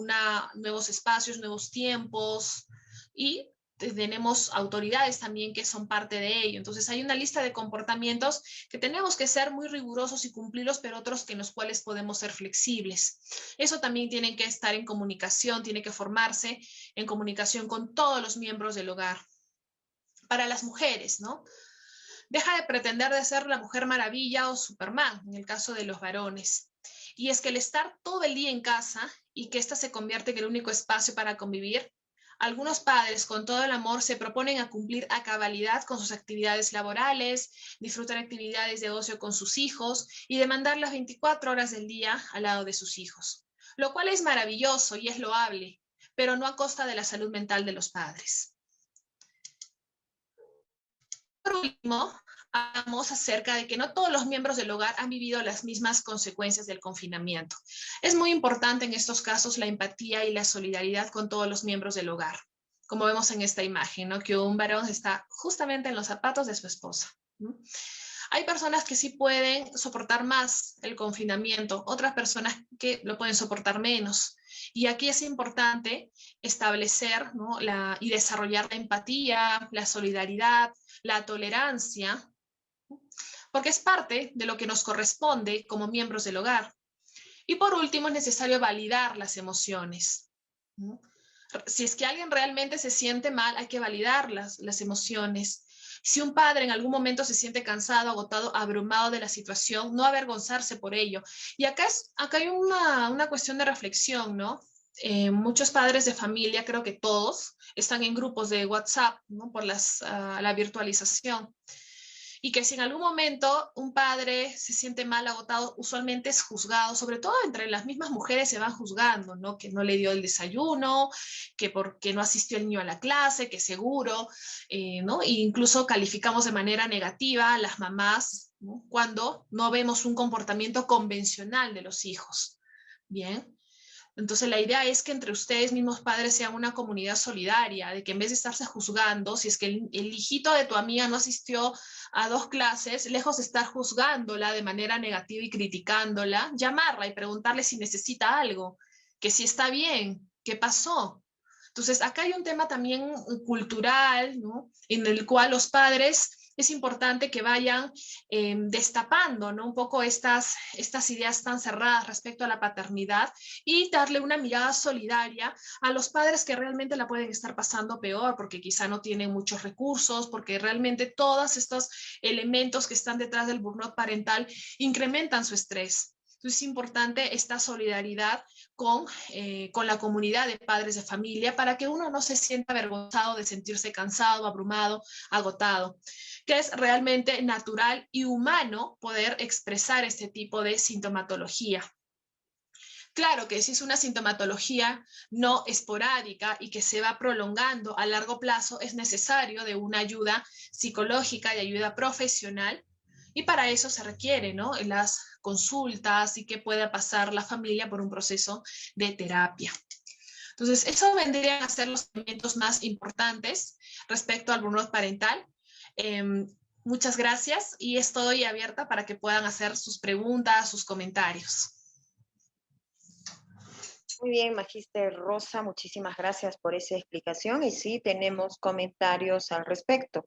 Nuevos espacios, nuevos tiempos, y tenemos autoridades también que son parte de ello. Entonces hay una lista de comportamientos que tenemos que ser muy rigurosos y cumplirlos, pero otros que en los cuales podemos ser flexibles. Eso también tiene que estar en comunicación, tiene que formarse en comunicación con todos los miembros del hogar. Para las mujeres, ¿no? Deja de pretender de ser la Mujer Maravilla o Superman, en el caso de los varones. Y es que el estar todo el día en casa y que ésta se convierte en el único espacio para convivir, algunos padres con todo el amor se proponen a cumplir a cabalidad con sus actividades laborales, disfrutar actividades de ocio con sus hijos y demandar las 24 horas del día al lado de sus hijos, lo cual es maravilloso y es loable, pero no a costa de la salud mental de los padres. Por último, hablamos acerca de que no todos los miembros del hogar han vivido las mismas consecuencias del confinamiento. Es muy importante en estos casos la empatía y la solidaridad con todos los miembros del hogar, como vemos en esta imagen, ¿no? Que un varón está justamente en los zapatos de su esposa, ¿no? Hay personas que sí pueden soportar más el confinamiento, otras personas que lo pueden soportar menos. Y aquí es importante establecer, ¿no? Y desarrollar la empatía, la solidaridad, la tolerancia, porque es parte de lo que nos corresponde como miembros del hogar. Y por último, es necesario validar las emociones, ¿no? Si es que alguien realmente se siente mal, hay que validar las emociones. Si un padre en algún momento se siente cansado, agotado, abrumado de la situación, no avergonzarse por ello. Y acá hay una cuestión de reflexión, ¿no? Muchos padres de familia, creo que todos, están en grupos de WhatsApp, ¿no? Por la virtualización. Y que si en algún momento un padre se siente mal, agotado, usualmente es juzgado, sobre todo entre las mismas mujeres se van juzgando, ¿no? Que no le dio el desayuno, que porque no asistió el niño a la clase, que seguro, ¿no? E incluso calificamos de manera negativa a las mamás, ¿no? Cuando no vemos un comportamiento convencional de los hijos. Bien. Entonces la idea es que entre ustedes mismos padres sean una comunidad solidaria, de que en vez de estarse juzgando, si es que el hijito de tu amiga no asistió a 2 clases, lejos de estar juzgándola de manera negativa y criticándola, llamarla y preguntarle si necesita algo, que si está bien, qué pasó. Entonces acá hay un tema también cultural, ¿no? En el cual los padres es importante que vayan destapando, ¿no? Un poco estas ideas tan cerradas respecto a la paternidad y darle una mirada solidaria a los padres que realmente la pueden estar pasando peor, porque quizá no tienen muchos recursos, porque realmente todos estos elementos que están detrás del burnout parental incrementan su estrés. Entonces es importante esta solidaridad con la comunidad de padres de familia para que uno no se sienta avergonzado de sentirse cansado, abrumado, agotado, que es realmente natural y humano poder expresar este tipo de sintomatología. Claro que si es una sintomatología no esporádica y que se va prolongando a largo plazo, es necesario de una ayuda psicológica y ayuda profesional. Y para eso se requiere, ¿no? Las consultas y que pueda pasar la familia por un proceso de terapia. Entonces, eso vendrían a ser los elementos más importantes respecto al burnout parental. Eh, Muchas gracias y estoy abierta para que puedan hacer sus preguntas, sus comentarios. Muy bien, Magíster Rosa, muchísimas gracias por esa explicación y sí, tenemos comentarios al respecto.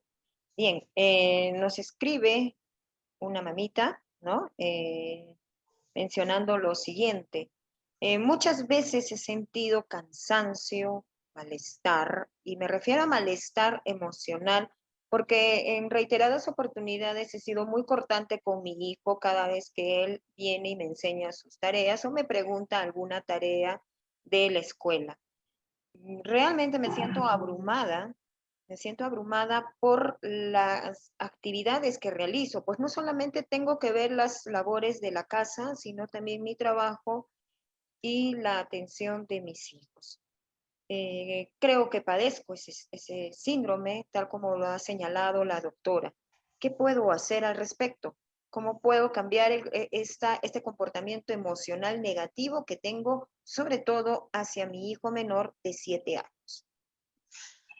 Bien, nos escribe una mamita, ¿no? Mencionando lo siguiente. Muchas veces he sentido cansancio, malestar, y me refiero a malestar emocional, porque en reiteradas oportunidades he sido muy cortante con mi hijo cada vez que él viene y me enseña sus tareas o me pregunta alguna tarea de la escuela. Realmente me siento abrumada por las actividades que realizo, pues no solamente tengo que ver las labores de la casa, sino también mi trabajo y la atención de mis hijos. Creo que padezco ese síndrome, tal como lo ha señalado la doctora. ¿Qué puedo hacer al respecto? ¿Cómo puedo cambiar este comportamiento emocional negativo que tengo, sobre todo hacia mi hijo menor de 7 años?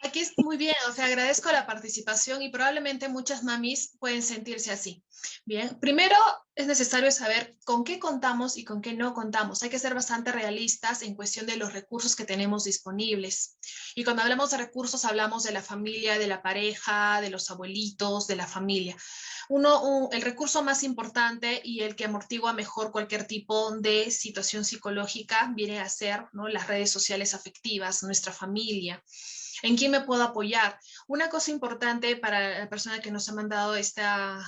Aquí es muy bien, o sea, agradezco la participación y probablemente muchas mamis pueden sentirse así. Bien, primero es necesario saber con qué contamos y con qué no contamos. Hay que ser bastante realistas en cuestión de los recursos que tenemos disponibles. Y cuando hablamos de recursos, hablamos de la familia, de la pareja, de los abuelitos, de la familia. El recurso más importante y el que amortigua mejor cualquier tipo de situación psicológica viene a ser, ¿no?, las redes sociales afectivas, nuestra familia. ¿En quién me puedo apoyar? Una cosa importante para la persona que nos ha mandado esta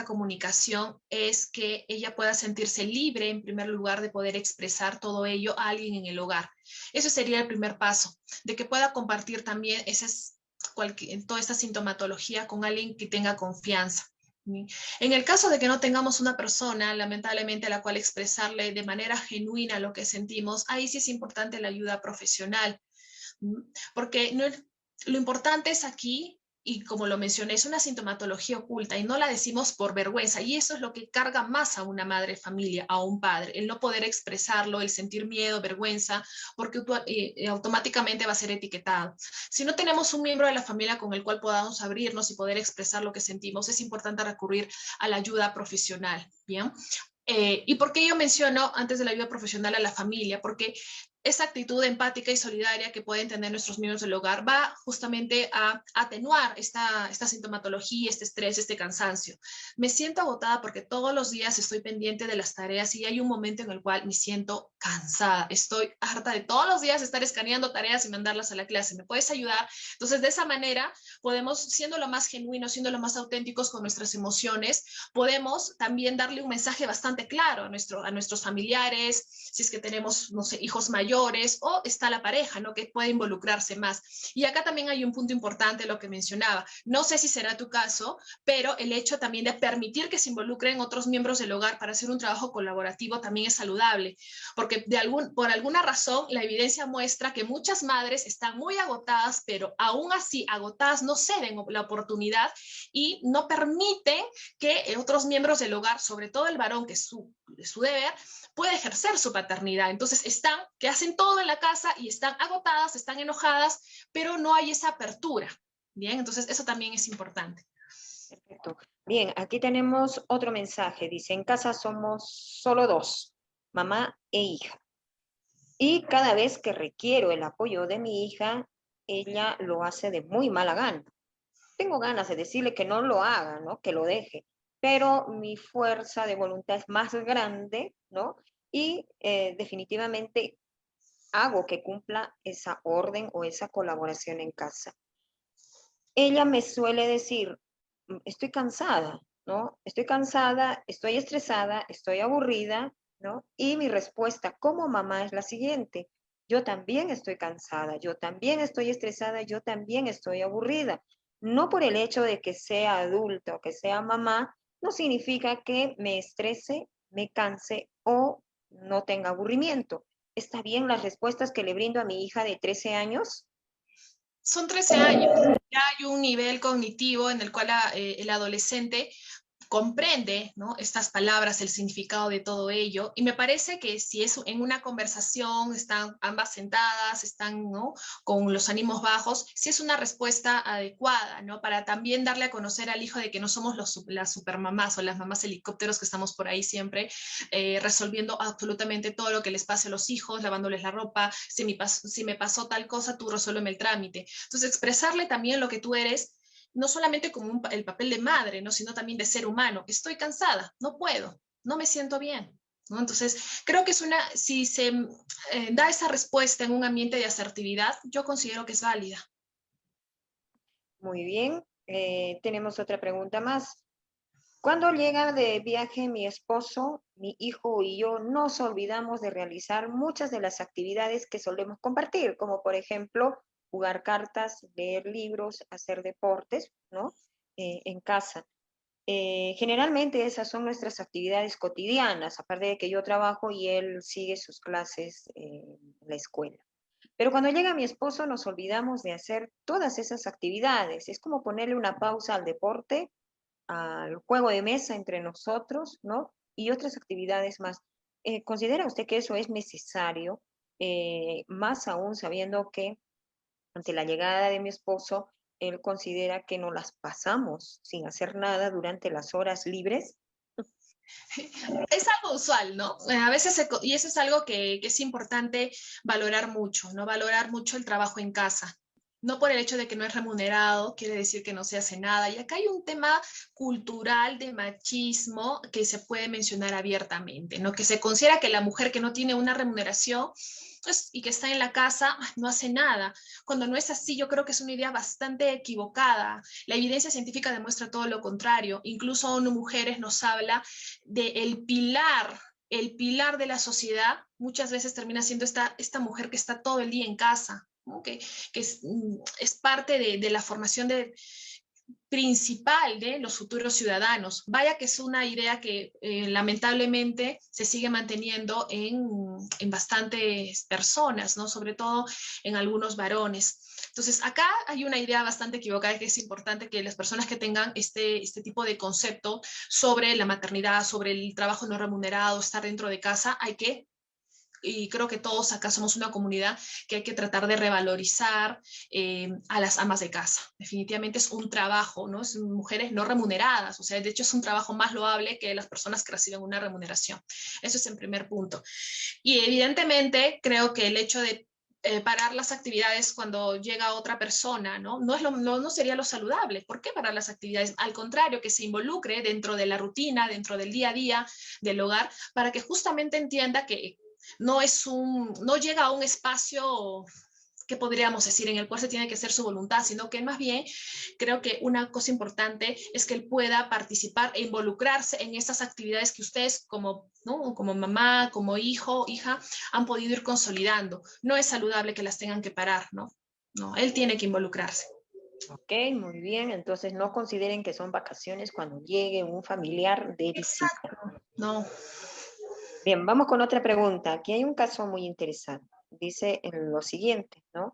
comunicación es que ella pueda sentirse libre, en primer lugar, de poder expresar todo ello a alguien en el hogar. Eso sería el primer paso, de que pueda compartir también toda esta sintomatología con alguien que tenga confianza. En el caso de que no tengamos una persona, lamentablemente, a la cual expresarle de manera genuina lo que sentimos, ahí sí es importante la ayuda profesional. Porque no, lo importante es aquí, y como lo mencioné, es una sintomatología oculta y no la decimos por vergüenza, y eso es lo que carga más a una madre de familia, a un padre, el no poder expresarlo, el sentir miedo, vergüenza, porque automáticamente va a ser etiquetado. Si no tenemos un miembro de la familia con el cual podamos abrirnos y poder expresar lo que sentimos, es importante recurrir a la ayuda profesional, ¿bien? ¿Y por qué yo menciono antes de la ayuda profesional a la familia? Porque esa actitud empática y solidaria que pueden tener nuestros miembros del hogar va justamente a atenuar esta sintomatología, este estrés, este cansancio. Me siento agotada porque todos los días estoy pendiente de las tareas y hay un momento en el cual me siento cansada. Estoy harta de todos los días estar escaneando tareas y mandarlas a la clase. ¿Me puedes ayudar? Entonces, de esa manera, podemos, siendo lo más genuinos, siendo lo más auténticos con nuestras emociones, podemos también darle un mensaje bastante claro a nuestros familiares, si es que tenemos, no sé, hijos mayores, mayores, o está la pareja, ¿no? Que puede involucrarse más. Y acá también hay un punto importante, lo que mencionaba. No sé si será tu caso, pero el hecho también de permitir que se involucren otros miembros del hogar para hacer un trabajo colaborativo también es saludable, porque por alguna razón la evidencia muestra que muchas madres están muy agotadas, pero aún así agotadas no ceden la oportunidad y no permiten que otros miembros del hogar, sobre todo el varón, que es su deber, puede ejercer su paternidad. Entonces que hacen todo en la casa y están agotadas, están enojadas, pero no hay esa apertura. Bien, entonces eso también es importante. Perfecto. Bien, aquí tenemos otro mensaje. Dice, en casa somos solo dos, mamá e hija. Y cada vez que requiero el apoyo de mi hija, ella lo hace de muy mala gana. Tengo ganas de decirle que no lo haga, ¿no? Que lo deje, pero mi fuerza de voluntad es más grande, ¿no? Y definitivamente hago que cumpla esa orden o esa colaboración en casa. Ella me suele decir, estoy cansada, ¿no? Estoy cansada, estoy estresada, estoy aburrida, ¿no? Y mi respuesta como mamá es la siguiente, yo también estoy cansada, yo también estoy estresada, yo también estoy aburrida. No por el hecho de que sea adulta o que sea mamá, no significa que me estrese, me canse o no tenga aburrimiento. ¿Está bien las respuestas que le brindo a mi hija de 13 años? Son 13 años, ya hay un nivel cognitivo en el cual el adolescente comprende, ¿no? Estas palabras, el significado de todo ello, y me parece que si es en una conversación, están ambas sentadas, están, ¿no? Con los ánimos bajos, si es una respuesta adecuada, ¿no? Para también darle a conocer al hijo de que no somos las supermamás o las mamás helicópteros que estamos por ahí siempre resolviendo absolutamente todo lo que les pase a los hijos, lavándoles la ropa, si me pasó tal cosa, tú resuélveme el trámite. Entonces, expresarle también lo que tú eres, no solamente como el papel de madre, ¿no? Sino también de ser humano. Estoy cansada, no puedo, no me siento bien, ¿no? Entonces, creo que si se da esa respuesta en un ambiente de asertividad, yo considero que es válida. Muy bien, tenemos otra pregunta más. Cuando llega de viaje mi esposo, mi hijo y yo nos olvidamos de realizar muchas de las actividades que solemos compartir, como por ejemplo jugar cartas, leer libros, hacer deportes, ¿no? En casa. Generalmente esas son nuestras actividades cotidianas, aparte de que yo trabajo y él sigue sus clases en la escuela. Pero cuando llega mi esposo nos olvidamos de hacer todas esas actividades. Es como ponerle una pausa al deporte, al juego de mesa entre nosotros, ¿no? Y otras actividades más. ¿Considera usted que eso es necesario? Más aún sabiendo que ante la llegada de mi esposo, él considera que no las pasamos sin hacer nada durante las horas libres. Es algo usual, ¿no? A veces, y eso es algo que es importante valorar mucho, ¿no? Valorar mucho el trabajo en casa. No por el hecho de que no es remunerado, quiere decir que no se hace nada. Y acá hay un tema cultural de machismo que se puede mencionar abiertamente, ¿no? Que se considera que la mujer que no tiene una remuneración pues, y que está en la casa no hace nada. Cuando no es así, yo creo que es una idea bastante equivocada. La evidencia científica demuestra todo lo contrario. Incluso ONU Mujeres nos habla de el pilar de la sociedad, muchas veces termina siendo esta mujer que está todo el día en casa, ¿no? Que es parte de la formación principal de los futuros ciudadanos. Vaya que es una idea que lamentablemente se sigue manteniendo en bastantes personas, ¿no? Sobre todo en algunos varones. Entonces, acá hay una idea bastante equivocada que es importante que las personas que tengan este tipo de concepto sobre la maternidad, sobre el trabajo no remunerado, estar dentro de casa, y creo que todos acá somos una comunidad que hay que tratar de revalorizar a las amas de casa. Definitivamente es un trabajo, ¿no? Son mujeres no remuneradas, o sea, de hecho es un trabajo más loable que las personas que reciben una remuneración. Eso es en primer punto. Y evidentemente creo que el hecho de parar las actividades cuando llega otra persona, ¿no? No sería lo saludable. ¿Por qué parar las actividades? Al contrario, que se involucre dentro de la rutina, dentro del día a día del hogar, para que justamente entienda que no llega a un espacio ¿qué podríamos decir? En el cual se tiene que hacer su voluntad, sino que más bien creo que una cosa importante es que él pueda participar e involucrarse en estas actividades que ustedes como, ¿no? Como mamá, como hijo, hija, han podido ir consolidando. No es saludable que las tengan que parar, ¿no? No, él tiene que involucrarse. Ok, muy bien. Entonces no consideren que son vacaciones cuando llegue un familiar de visita. Exacto. No. Bien, vamos con otra pregunta. Aquí hay un caso muy interesante. Dice lo siguiente, ¿no?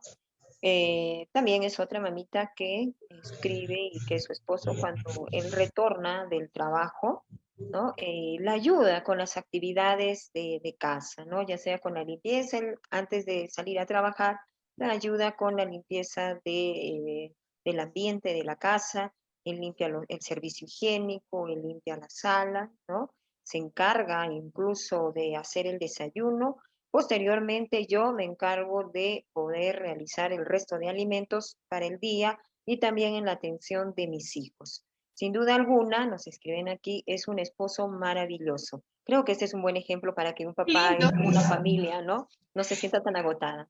También es otra mamita que escribe y que su esposo cuando él retorna del trabajo, ¿no? La ayuda con las actividades de casa, ¿no? Ya sea con la limpieza, él, antes de salir a trabajar, la ayuda con la limpieza del ambiente de la casa, él limpia el servicio higiénico, él limpia la sala, ¿no? Se encarga incluso de hacer el desayuno. Posteriormente yo me encargo de poder realizar el resto de alimentos para el día y también en la atención de mis hijos. Sin duda alguna, nos escriben aquí, es un esposo maravilloso. Creo que este es un buen ejemplo para que un Qué papá lindo. y una familia, ¿no? No se sienta tan agotada.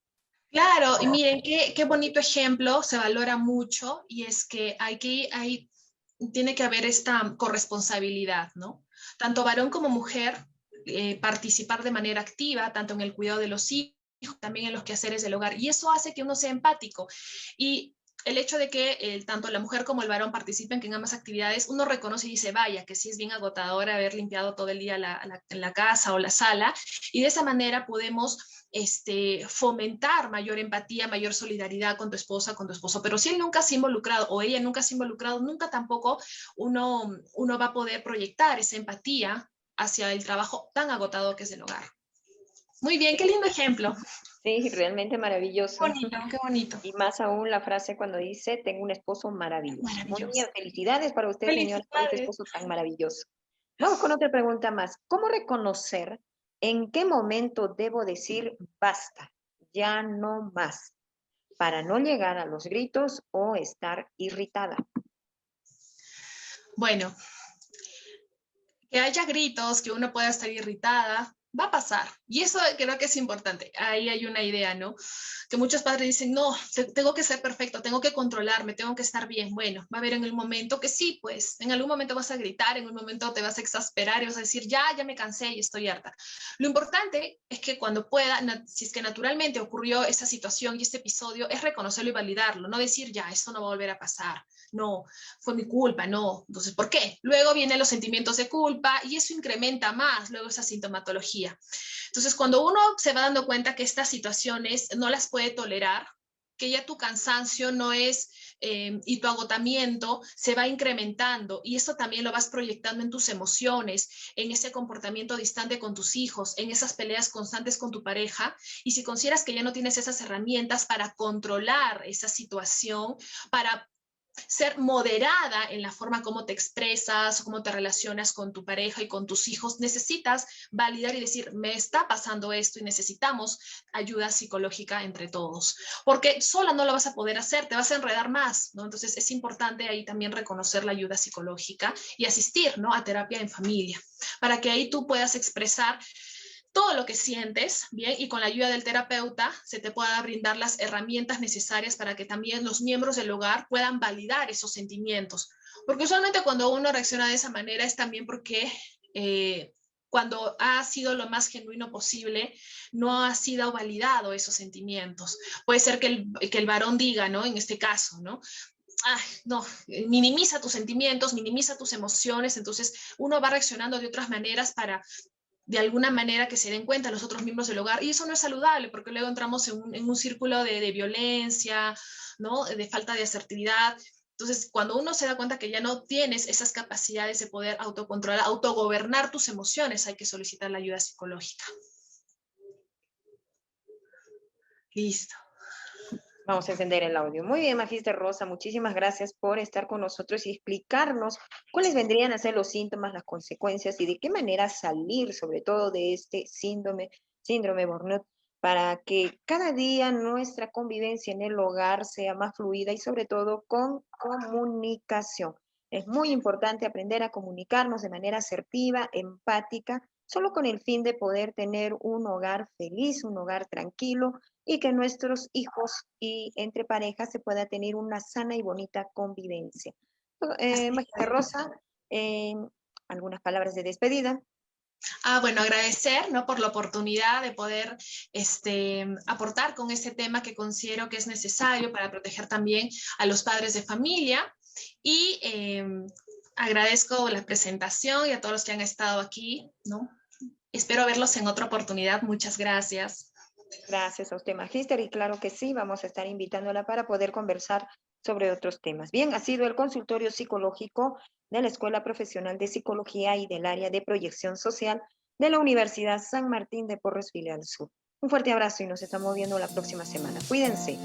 Claro, y miren, qué bonito ejemplo, se valora mucho y es que tiene que haber esta corresponsabilidad, ¿no? Tanto varón como mujer, participar de manera activa, tanto en el cuidado de los hijos, también en los quehaceres del hogar, y eso hace que uno sea empático. Y el hecho de que tanto la mujer como el varón participen en ambas actividades, uno reconoce y dice, vaya, que sí es bien agotador haber limpiado todo el día la casa o la sala, y de esa manera podemos fomentar mayor empatía, mayor solidaridad con tu esposa, con tu esposo. Pero si él nunca se ha involucrado o ella nunca se ha involucrado, nunca tampoco uno va a poder proyectar esa empatía hacia el trabajo tan agotador que es el hogar. Muy bien, qué lindo ejemplo. Sí, realmente Qué maravilloso. bonito, qué bonito. Y más aún la frase cuando dice, tengo un esposo maravilloso. Muy Maravilloso. bien, felicidades para usted, señora, por este Felicidades. esposo tan maravilloso. Vamos con otra pregunta más. ¿Cómo reconocer en qué momento debo decir basta, ya no más, para no llegar a los gritos o estar irritada? Bueno, que haya gritos, que uno pueda estar irritada, va a pasar. Y eso creo que es importante. Ahí hay una idea, ¿no? Que muchos padres dicen, no, tengo que ser perfecto, tengo que controlarme, tengo que estar bien. Bueno, va a haber en el momento que sí, pues en algún momento vas a gritar, en un momento te vas a exasperar y vas a decir, ya me cansé y estoy harta. Lo importante es que cuando pueda, si es que naturalmente ocurrió esa situación y este episodio, es reconocerlo y validarlo, no decir, ya, esto no va a volver a pasar. No, fue mi culpa, no. Entonces, ¿por qué? Luego vienen los sentimientos de culpa y eso incrementa más luego esa sintomatología. Entonces, cuando uno se va dando cuenta que estas situaciones no las puede tolerar, que ya tu cansancio no es y tu agotamiento se va incrementando y eso también lo vas proyectando en tus emociones, en ese comportamiento distante con tus hijos, en esas peleas constantes con tu pareja y si consideras que ya no tienes esas herramientas para controlar esa situación, para ser moderada en la forma como te expresas, cómo te relacionas con tu pareja y con tus hijos, necesitas validar y decir, me está pasando esto y necesitamos ayuda psicológica entre todos, porque sola no lo vas a poder hacer, te vas a enredar más, ¿no? Entonces es importante ahí también reconocer la ayuda psicológica y asistir, ¿no? A terapia en familia, para que ahí tú puedas expresar todo lo que sientes, ¿bien? Y con la ayuda del terapeuta se te pueda brindar las herramientas necesarias para que también los miembros del hogar puedan validar esos sentimientos. Porque usualmente cuando uno reacciona de esa manera es también porque cuando ha sido lo más genuino posible, no ha sido validado esos sentimientos. Puede ser que el varón diga, ¿no? En este caso, ¿no? Ay, no, minimiza tus sentimientos, minimiza tus emociones, entonces uno va reaccionando de otras maneras para de alguna manera que se den cuenta los otros miembros del hogar. Y eso no es saludable porque luego entramos en un círculo de violencia, ¿no? De falta de asertividad. Entonces, cuando uno se da cuenta que ya no tienes esas capacidades de poder autocontrolar, autogobernar tus emociones, hay que solicitar la ayuda psicológica. Listo. Vamos a encender el audio. Muy bien, Magister Rosa, muchísimas gracias por estar con nosotros y explicarnos cuáles vendrían a ser los síntomas, las consecuencias y de qué manera salir, sobre todo, de este síndrome burnout, para que cada día nuestra convivencia en el hogar sea más fluida y sobre todo con comunicación. Es muy importante aprender a comunicarnos de manera asertiva, empática solo con el fin de poder tener un hogar feliz, un hogar tranquilo y que nuestros hijos y entre parejas se pueda tener una sana y bonita convivencia. Maestra Rosa, eh, algunas palabras de despedida. Bueno, agradecer, ¿no? Por la oportunidad de poder aportar con este tema que considero que es necesario para proteger también a los padres de familia. Y agradezco la presentación y a todos los que han estado aquí, ¿no? Espero verlos en otra oportunidad. Muchas gracias. Gracias a usted, Magíster, y claro que sí, vamos a estar invitándola para poder conversar sobre otros temas. Bien, ha sido el consultorio psicológico de la Escuela Profesional de Psicología y del área de proyección social de la Universidad San Martín de Porres, Filial Sur. Un fuerte abrazo y nos estamos viendo la próxima semana. Cuídense.